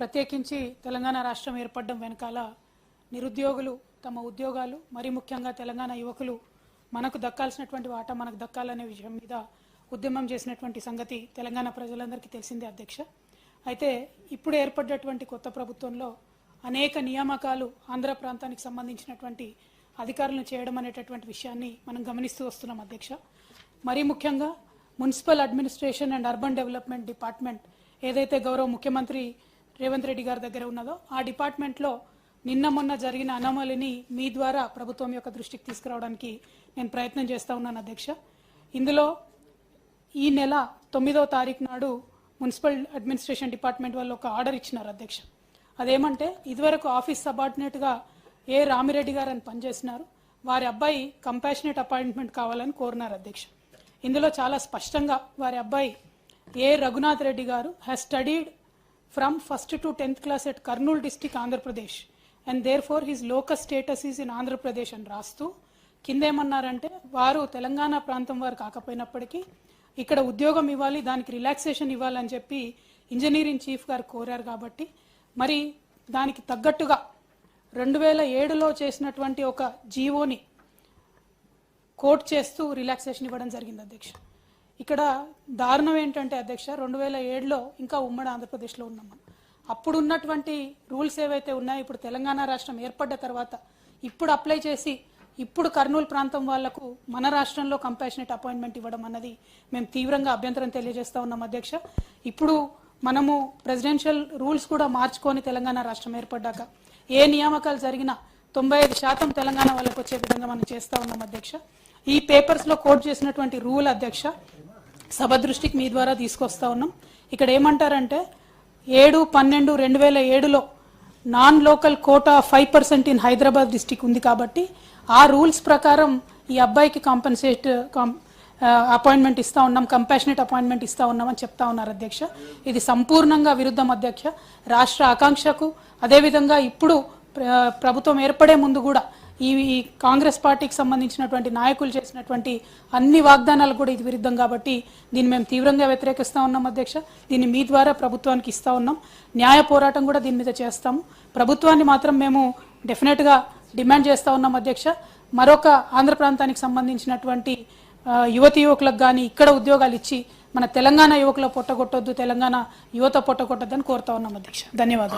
ప్రత్యేకించి తెలంగాణ రాష్ట్రం ఏర్పడడం వెనకాల నిరుద్యోగులు తమ ఉద్యోగాలు మరి ముఖ్యంగా తెలంగాణ యువకులు మనకు దక్కాల్సినటువంటి వాటా మనకు దక్కాలనే విషయం మీద ఉద్యమం చేసినటువంటి సంగతి తెలంగాణ ప్రజలందరికీ తెలిసిందే అధ్యక్ష. అయితే ఇప్పుడు ఏర్పడ్డటువంటి కొత్త ప్రభుత్వంలో అనేక నియామకాలు ఆంధ్ర ప్రాంతానికి సంబంధించినటువంటి అధికారులను చేయడం అనేటటువంటి విషయాన్ని మనం గమనిస్తూ వస్తున్నాం అధ్యక్ష. మరి ముఖ్యంగా municipal administration and urban development department ఏదైతే గౌరవ ముఖ్యమంత్రి రేవంత్ రెడ్డి గారి దగ్గర ఉన్నదో ఆ డిపార్ట్మెంట్లో నిన్న మొన్న జరిగిన అనామలీని మీ ద్వారా ప్రభుత్వం యొక్క దృష్టికి తీసుకురావడానికి నేను ప్రయత్నం చేస్తూ ఉన్నాను అధ్యక్ష. ఇందులో ఈ నెల 9వ తారీఖు నాడు మున్సిపల్ అడ్మినిస్ట్రేషన్ డిపార్ట్మెంట్ వాళ్ళు ఒక ఆర్డర్ ఇచ్చినారు అధ్యక్ష. అదేమంటే ఇదివరకు ఆఫీస్ సబార్డినేట్గా ఏ రామిరెడ్డి గారు అని పనిచేసినారు, వారి అబ్బాయి కంపాషనేట్ అపాయింట్మెంట్ కావాలని కోరినారు అధ్యక్ష. ఇందులో చాలా స్పష్టంగా వారి అబ్బాయి ఏ Raghunath Reddy garu has studied from 1st to 10th class at Kurnool district Andhra Pradesh and there for his locus status is in Andhra Pradesh అని రాస్తూ కిందేమన్నారంటే వారు తెలంగాణ ప్రాంతం వారు కాకపోయినప్పటికీ ఇక్కడ ఉద్యోగం ఇవ్వాలి, దానికి రిలాక్సేషన్ ఇవ్వాలని చెప్పి ఇంజనీరింగ్ చీఫ్ గారు కోరారు. కాబట్టి మరి దానికి తగ్గట్టుగా 2007లో చేసినటువంటి ఒక జీవోని కోట్ చేస్తూ రిలాక్సేషన్ ఇవ్వడం జరిగింది అధ్యక్ష. ఇక్కడ దారుణం ఏంటంటే అధ్యక్ష 2007లో ఇంకా ఉమ్మడి ఆంధ్రప్రదేశ్లో ఉన్నాం. అప్పుడు ఉన్నటువంటి రూల్స్ ఏవైతే ఉన్నాయో ఇప్పుడు తెలంగాణ రాష్ట్రం ఏర్పడ్డ తర్వాత ఇప్పుడు అప్లై చేసి ఇప్పుడు కర్నూలు ప్రాంతం వాళ్లకు మన రాష్ట్రంలో కంపాషనేట్ అపాయింట్మెంట్ ఇవ్వడం అన్నది మేము తీవ్రంగా అభ్యంతరం తెలియజేస్తూ ఉన్నాం అధ్యక్ష. ఇప్పుడు మనము ప్రెసిడెన్షియల్ రూల్స్ కూడా మార్చుకొని తెలంగాణ రాష్ట్రం ఏర్పడ్డాక ఏ నియామకాలు జరిగినా 95% తెలంగాణ వాళ్ళకు వచ్చే విధంగా మనం చేస్తూ ఉన్నాం అధ్యక్ష. ఈ పేపర్స్లో కోట్ చేసినటువంటి రూల్ అధ్యక్ష సభ దృష్టికి మీ ద్వారా తీసుకొస్తా ఉన్నాం. ఇక్కడ ఏమంటారంటే 7/12/2007లో non local quota 5% in Hyderabad district ఉంది కాబట్టి ఆ రూల్స్ ప్రకారం ఈ అబ్బాయికి కాంపన్సేట్ అపాయింట్మెంట్ ఇస్తా ఉన్నాం, కంపాషనేట్ అపాయింట్మెంట్ ఇస్తా ఉన్నామని చెప్తా ఉన్నారు అధ్యక్ష. ఇది సంపూర్ణంగా విరుద్ధం అధ్యక్ష. రాష్ట్ర ఆకాంక్షకు అదేవిధంగా ఇప్పుడు ప్రభుత్వం ఏర్పడే ముందు కూడా ఈ కాంగ్రెస్ పార్టీకి సంబంధించినటువంటి నాయకులు చేసినటువంటి అన్ని వాగ్దానాలు కూడా ఇది విరుద్ధం కాబట్టి దీన్ని మేము తీవ్రంగా వ్యతిరేకిస్తూ ఉన్నాం అధ్యక్ష. దీన్ని మీ ద్వారా ప్రభుత్వానికి ఇస్తూ ఉన్నాం. న్యాయ పోరాటం కూడా దీని మీద చేస్తాము. ప్రభుత్వాన్ని మాత్రం మేము డెఫినెట్గా డిమాండ్ చేస్తూ ఉన్నాం అధ్యక్ష. మరొక ఆంధ్ర ప్రాంతానికి సంబంధించినటువంటి యువతి యువకులకు కానీ ఇక్కడ ఉద్యోగాలు ఇచ్చి మన తెలంగాణ యువకుల పొట్టగొట్టొద్దు, తెలంగాణ యువత పొట్టగొట్టొద్దని కోరుతా ఉన్నాం అధ్యక్ష. ధన్యవాదాలు.